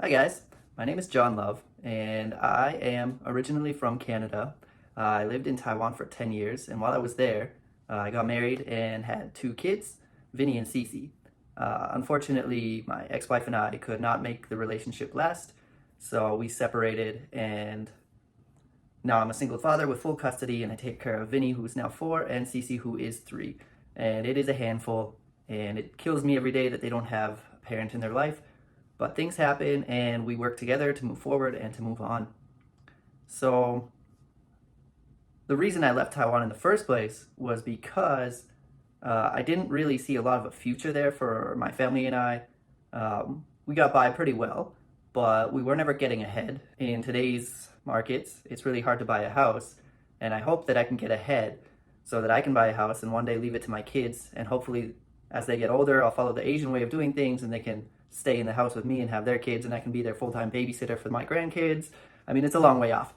Hi guys, my name is John Love and I am originally from Canada. I lived in Taiwan for 10 years, and while I was there, I got married and had two kids, Vinny and Cece. Unfortunately, my ex-wife and I could not make the relationship last, so we separated, and now I'm a single father with full custody, and I take care of Vinny, who's now 4, and Cece, who is 3. And it is a handful, and it kills me every day that they don't have a parent in their life. But things happen, and we work together to move forward and to move on. So the reason I left Taiwan in the first place was because I didn't really see a lot of a future there for my family and I. We got by pretty well, but we were never getting ahead. In today's markets, it's really hard to buy a house, and I hope that I can get ahead so that I can buy a house and one day leave it to my kids, and hopefully as they get older, I'll follow the Asian way of doing things and they can stay in the house with me and have their kids, and I can be their full-time babysitter for my grandkids. I mean, it's a long way off.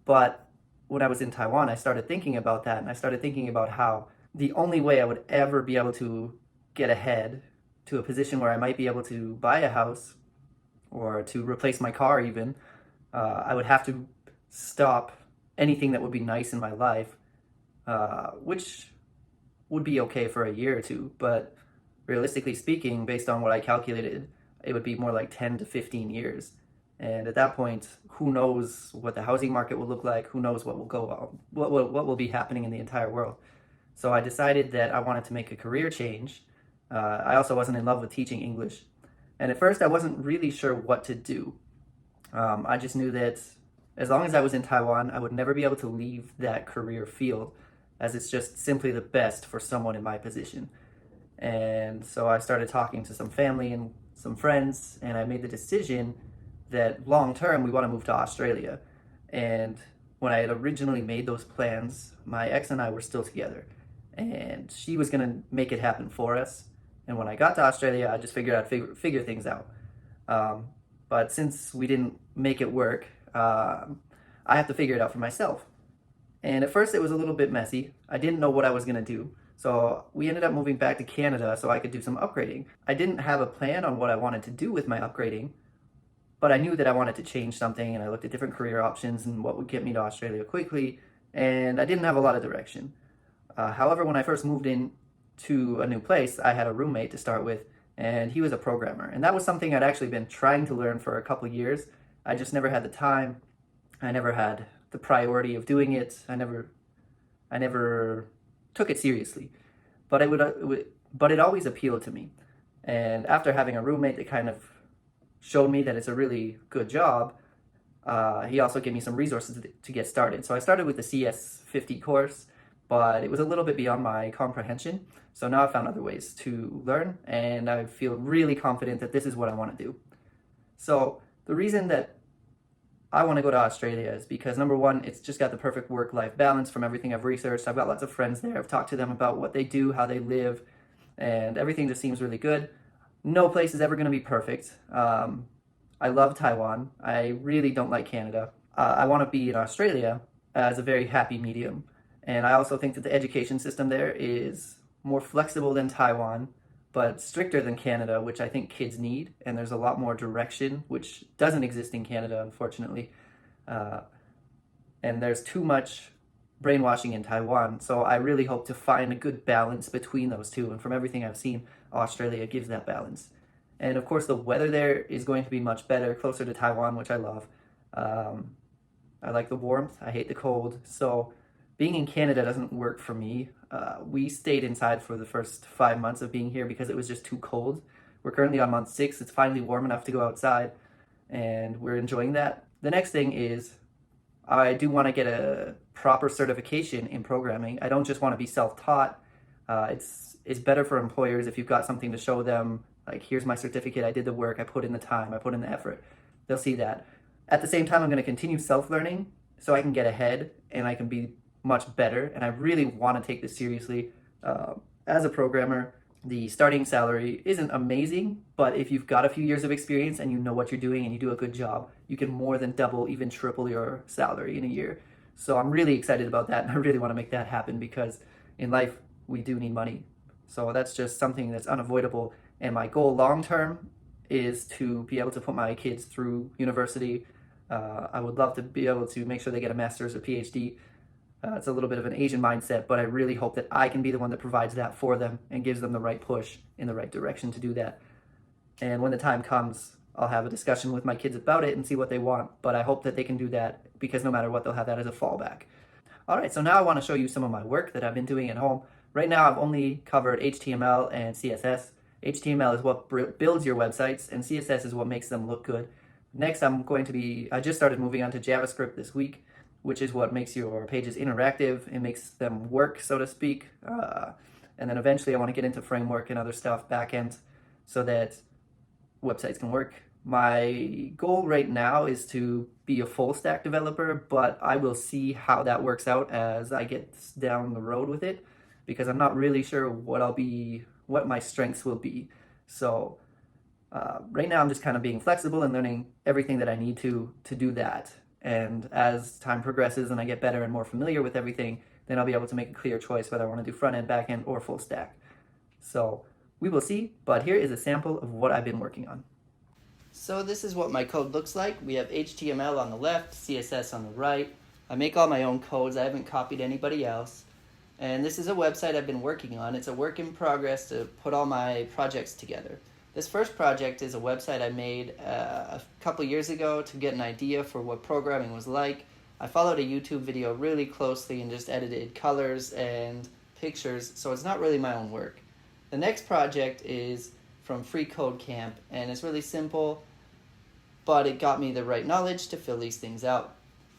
But when I was in Taiwan, I started thinking about that, and I started thinking about how the only way I would ever be able to get ahead to a position where I might be able to buy a house or to replace my car even, I would have to stop anything that would be nice in my life, which would be okay for a year or two, but realistically speaking, based on what I calculated, it would be more like 10 to 15 years. And at that point, who knows what the housing market will look like? Who knows what will go on, what will be happening in the entire world? So I decided that I wanted to make a career change. I also wasn't in love with teaching English, and at first I wasn't really sure what to do. I just knew that as long as I was in Taiwan, I would never be able to leave that career field, as it's just simply the best for someone in my position. And so I started talking to some family and some friends, and I made the decision that long term we want to move to Australia. And when I had originally made those plans, my ex and I were still together, and she was going to make it happen for us. And when I got to Australia, I just figured I'd figure things out. Um, but since we didn't make it work, I have to figure it out for myself. And at first, it was a little bit messy. I didn't know what I was going to do. So we ended up moving back to Canada so I could do some upgrading. I didn't have a plan on what I wanted to do with my upgrading, but I knew that I wanted to change something, and I looked at different career options and what would get me to Australia quickly, and I didn't have a lot of direction. However, when I first moved in to a new place, I had a roommate to start with, and he was a programmer. And that was something I'd actually been trying to learn for a couple years. I just never had the time. I never had the priority of doing it. I never took it seriously. But but it always appealed to me. And after having a roommate that kind of showed me that it's a really good job, he also gave me some resources to get started. So I started with the CS50 course, but it was a little bit beyond my comprehension. So now I've found other ways to learn, and I feel really confident that this is what I want to do. So the reason that I want to go to Australia is because number one, it's just got the perfect work-life balance from everything I've researched. I've got lots of friends there. I've talked to them about what they do, how they live, and everything just seems really good. No place is ever going to be perfect. I love Taiwan. I really don't like Canada. I want to be in Australia as a very happy medium. And I also think that the education system there is more flexible than Taiwan, but stricter than Canada, which I think kids need. And there's a lot more direction, which doesn't exist in Canada, unfortunately. Uh, and there's too much brainwashing in Taiwan. So I really hope to find a good balance between those two. And from everything I've seen, Australia gives that balance. And of course, the weather there is going to be much better, closer to Taiwan, which I love. Um, I like the warmth. I hate the cold. So being in Canada doesn't work for me. We stayed inside for the first 5 months of being here because it was just too cold. We're currently on month 6. It's finally warm enough to go outside, and we're enjoying that. The next thing is I do want to get a proper certification in programming. I don't just want to be self-taught. It's better for employers if you've got something to show them, like, here's my certificate, I did the work, I put in the time, I put in the effort. They'll see that. At the same time, I'm going to continue self-learning so I can get ahead and I can be much better. And I really want to take this seriously. As a programmer, the starting salary isn't amazing, but if you've got a few years of experience and you know what you're doing and you do a good job, you can more than double, even triple your salary in a year. So I'm really excited about that, and I really want to make that happen because in life, we do need money. So that's just something that's unavoidable. And my goal long term is to be able to put my kids through university. I would love to be able to make sure they get a master's or PhD. It's a little bit of an Asian mindset, but I really hope that I can be the one that provides that for them and gives them the right push in the right direction to do that. And when the time comes, I'll have a discussion with my kids about it and see what they want. But I hope that they can do that because no matter what, they'll have that as a fallback. All right, so now I want to show you some of my work that I've been doing at home. Right now, I've only covered HTML and CSS. HTML is what builds your websites, and CSS is what makes them look good. Next, I just started moving on to JavaScript this week, which is what makes your pages interactive. It makes them work, so to speak. And then eventually, I want to get into framework and other stuff, backend, so that websites can work. My goal right now is to be a full stack developer, but I will see how that works out as I get down the road with it, because I'm not really sure what my strengths will be. So right now I'm just kind of being flexible and learning everything that I need to do that. And as time progresses and I get better and more familiar with everything, then I'll be able to make a clear choice whether I want to do front end, back end, or full stack. So we will see, but here is a sample of what I've been working on. So this is what my code looks like. We have HTML on the left, CSS on the right. I make all my own codes. I haven't copied anybody else. And this is a website I've been working on. It's a work in progress to put all my projects together. This first project is a website I made a couple years ago to get an idea for what programming was like. I followed a YouTube video really closely and just edited colors and pictures, so it's not really my own work. The next project is from Free Code Camp, and it's really simple, but it got me the right knowledge to fill these things out,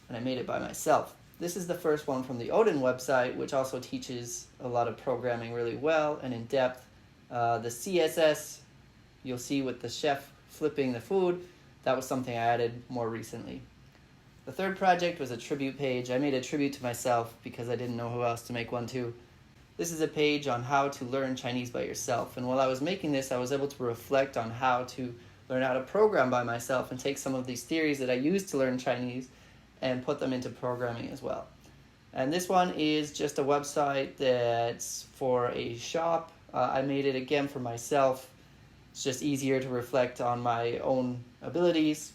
and I made it by myself. This is the first one from the Odin website, which also teaches a lot of programming really well and in depth. The CSS, you'll see with the chef flipping the food, that was something I added more recently. The third project was a tribute page. I made a tribute to myself because I didn't know who else to make one to. This is a page on how to learn Chinese by yourself. And while I was making this, I was able to reflect on how to learn how to program by myself and take some of these theories that I used to learn Chinese and put them into programming as well. And this one is just a website that's for a shop. I made it again for myself. It's just easier to reflect on my own abilities.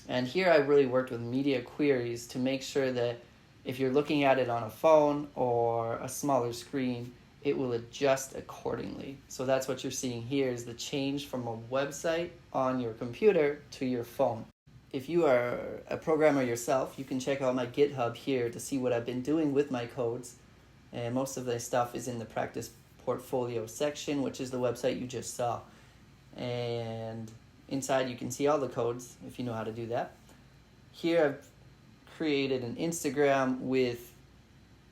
And here I really worked with media queries to make sure that if you're looking at it on a phone or a smaller screen, it will adjust accordingly. So that's what you're seeing here is the change from a website on your computer to your phone. If you are a programmer yourself, you can check out my GitHub here to see what I've been doing with my codes. And most of the stuff is in the practice portfolio section, which is the website you just saw. And inside you can see all the codes if you know how to do that. Here I've created an Instagram with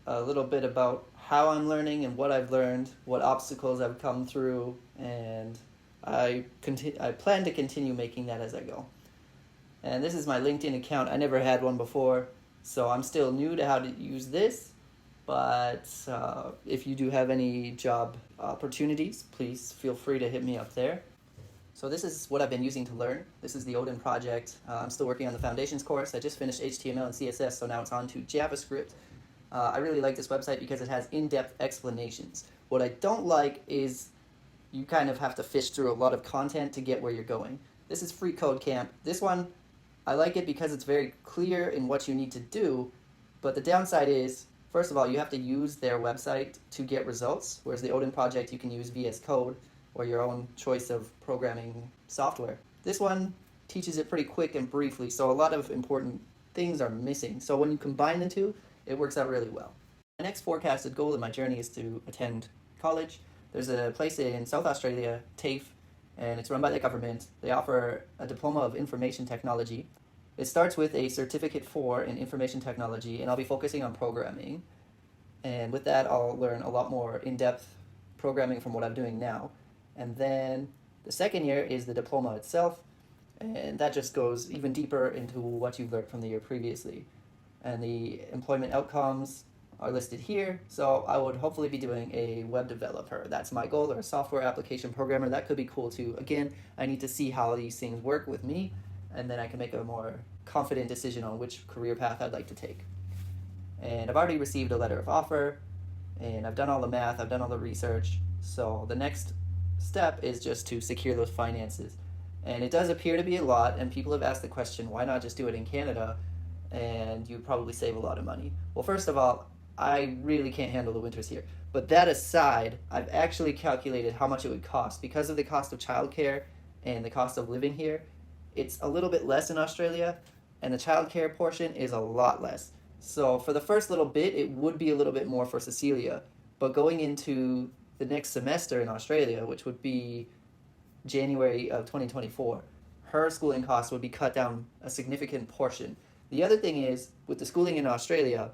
a little bit about how I'm learning and what I've learned, what obstacles I've come through, and I plan to continue making that as I go. And this is my LinkedIn account. I never had one before, so I'm still new to how to use this, but if you do have any job opportunities, please feel free to hit me up there. So this is what I've been using to learn. This is the Odin project. I'm still working on the foundations course. I just finished HTML and CSS, so now it's on to JavaScript. I really like this website because it has in-depth explanations. What I don't like is you kind of have to fish through a lot of content to get where you're going. This is Free Code Camp. This one, I like it because it's very clear in what you need to do, but the downside is, first of all, you have to use their website to get results, whereas the Odin project, you can use VS Code or your own choice of programming software. This one teaches it pretty quick and briefly, so a lot of important things are missing. So when you combine the two, it works out really well. My next forecasted goal in my journey is to attend college. There's a place in South Australia, TAFE, and it's run by the government. They offer a diploma of information technology. It starts with a certificate 4 in information technology, and I'll be focusing on programming. And with that, I'll learn a lot more in-depth programming from what I'm doing now. And then the second year is the diploma itself, and that just goes even deeper into what you've learned from the year previously. And the employment outcomes are listed here, so I would hopefully be doing a web developer. That's my goal, or a software application programmer. That could be cool too. Again, I need to see how these things work with me, and then I can make a more confident decision on which career path I'd like to take. And I've already received a letter of offer, and I've done all the math, I've done all the research, so the next step is just to secure those finances. And it does appear to be a lot, and people have asked the question, why not just do it in Canada? And you'd probably save a lot of money. Well, first of all, I really can't handle the winters here. But that aside, I've actually calculated how much it would cost. Because of the cost of childcare and the cost of living here, it's a little bit less in Australia, and the childcare portion is a lot less. So for the first little bit, it would be a little bit more for Cecilia. But going into the next semester in Australia, which would be January of 2024, her schooling costs would be cut down a significant portion. The other thing is, with the schooling in Australia,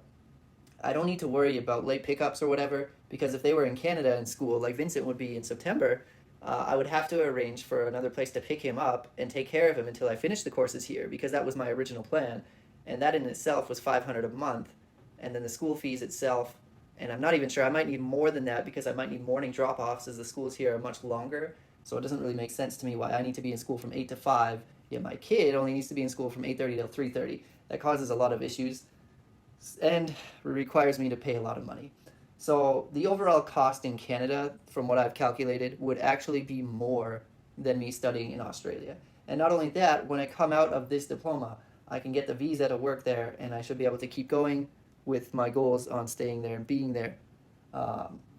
I don't need to worry about late pickups or whatever, because if they were in Canada in school, like Vincent would be in September, I would have to arrange for another place to pick him up and take care of him until I finished the courses here, because that was my original plan. And that in itself was $500 a month. And then the school fees itself, and I'm not even sure, I might need more than that because I might need morning drop-offs as the schools here are much longer. So it doesn't really make sense to me why I need to be in school from 8 to 5, yet my kid only needs to be in school from 8:30 till 3:30. That causes a lot of issues and requires me to pay a lot of money. So the overall cost in Canada, from what I've calculated, would actually be more than me studying in Australia. And not only that, when I come out of this diploma, I can get the visa to work there, and I should be able to keep going with my goals on staying there and being there.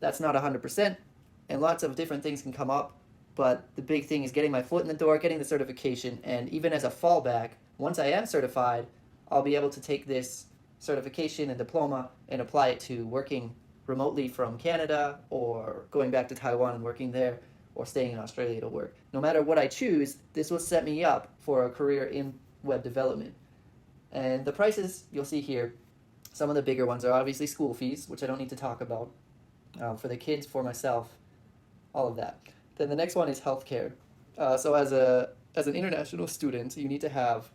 That's not 100%, and lots of different things can come up, but the big thing is getting my foot in the door, getting the certification, and even as a fallback, once I am certified, I'll be able to take this certification and diploma and apply it to working remotely from Canada, or going back to Taiwan and working there, or staying in Australia to work. No matter what I choose, this will set me up for a career in web development. And the prices you'll see here, some of the bigger ones are obviously school fees, which I don't need to talk about, for the kids, for myself, all of that. Then the next one is healthcare. So as an international student, you need to have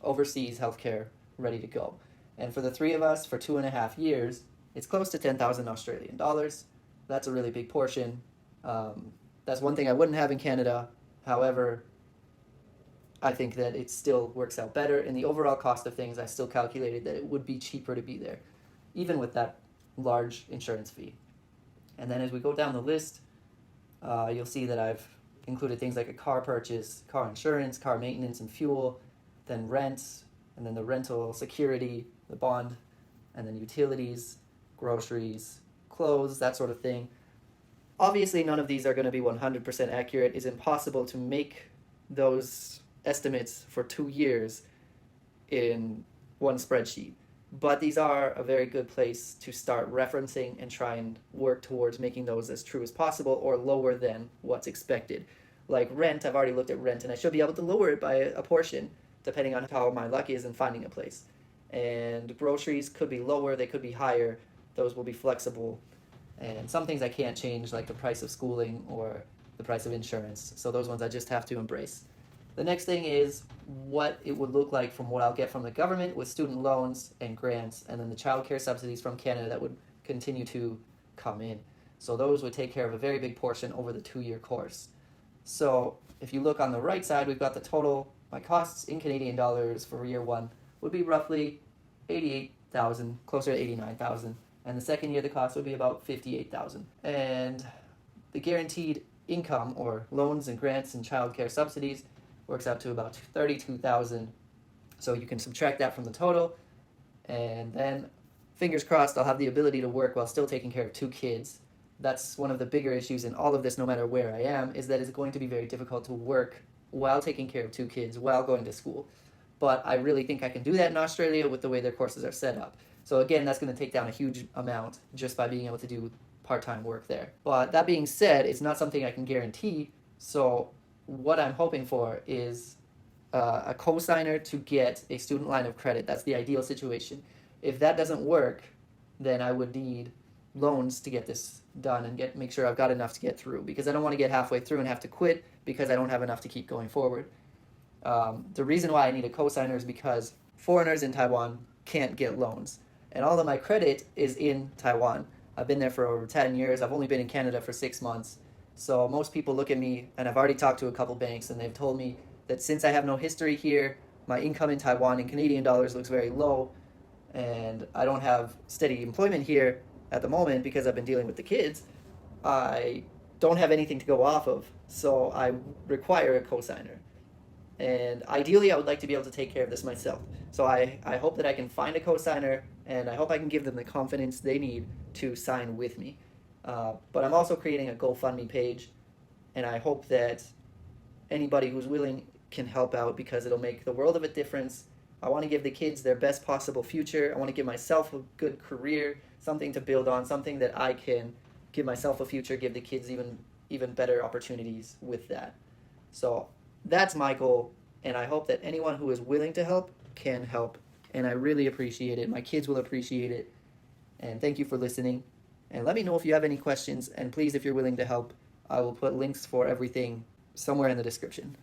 overseas healthcare ready to go. And for the three of us, for 2.5 years, it's close to 10,000 Australian dollars. That's a really big portion. That's one thing I wouldn't have in Canada. However, I think that it still works out better. In the overall cost of things, I still calculated that it would be cheaper to be there, even with that large insurance fee. And then as we go down the list, you'll see that I've included things like a car purchase, car insurance, car maintenance and fuel, then rent, and then the rental security, the bond, and then utilities, groceries, clothes, that sort of thing. Obviously, none of these are going to be 100% accurate. It's impossible to make those estimates for 2 years in one spreadsheet. But these are a very good place to start referencing and try and work towards making those as true as possible or lower than what's expected. Like rent, I've already looked at rent, and I should be able to lower it by a portion depending on how my luck is in finding a place. And groceries could be lower, they could be higher. Those will be flexible. And some things I can't change, like the price of schooling or the price of insurance. So those ones I just have to embrace. The next thing is what it would look like from what I'll get from the government with student loans and grants, and then the childcare subsidies from Canada that would continue to come in. So those would take care of a very big portion over the 2-year course. So if you look on the right side, we've got the total, my costs in Canadian dollars for year one would be roughly 88,000, closer to 89,000. And the second year, the cost would be about 58,000. And the guaranteed income, or loans and grants and childcare subsidies, works out to about 32,000. So you can subtract that from the total, and then fingers crossed I'll have the ability to work while still taking care of 2 kids. That's one of the bigger issues in all of this, no matter where I am, is that it's going to be very difficult to work while taking care of 2 kids while going to school. But I really think I can do that in Australia with the way their courses are set up. So again, that's going to take down a huge amount just by being able to do part-time work there. But that being said, it's not something I can guarantee. So what I'm hoping for is a co-signer to get a student line of credit. That's the ideal situation. If that doesn't work, then I would need loans to get this done and make sure I've got enough to get through, because I don't want to get halfway through and have to quit because I don't have enough to keep going forward. The reason why I need a co-signer is because foreigners in Taiwan can't get loans. And all of my credit is in Taiwan. I've been there for over 10 years. I've only been in Canada for 6 months. So most people look at me, and I've already talked to a couple banks, and they've told me that since I have no history here, my income in Taiwan in Canadian dollars looks very low, and I don't have steady employment here at the moment because I've been dealing with the kids. I don't have anything to go off of, so I require a co-signer. And ideally, I would like to be able to take care of this myself. So I hope that I can find a co-signer, and I hope I can give them the confidence they need to sign with me. But I'm also creating a GoFundMe page, and I hope that anybody who's willing can help out because it'll make the world of a difference. I want to give the kids their best possible future. I want to give myself a good career, something to build on, something that I can give myself a future, give the kids even better opportunities with that. So that's my goal, and I hope that anyone who is willing to help can help. And I really appreciate it. My kids will appreciate it. And thank you for listening. And let me know if you have any questions. And please, if you're willing to help, I will put links for everything somewhere in the description.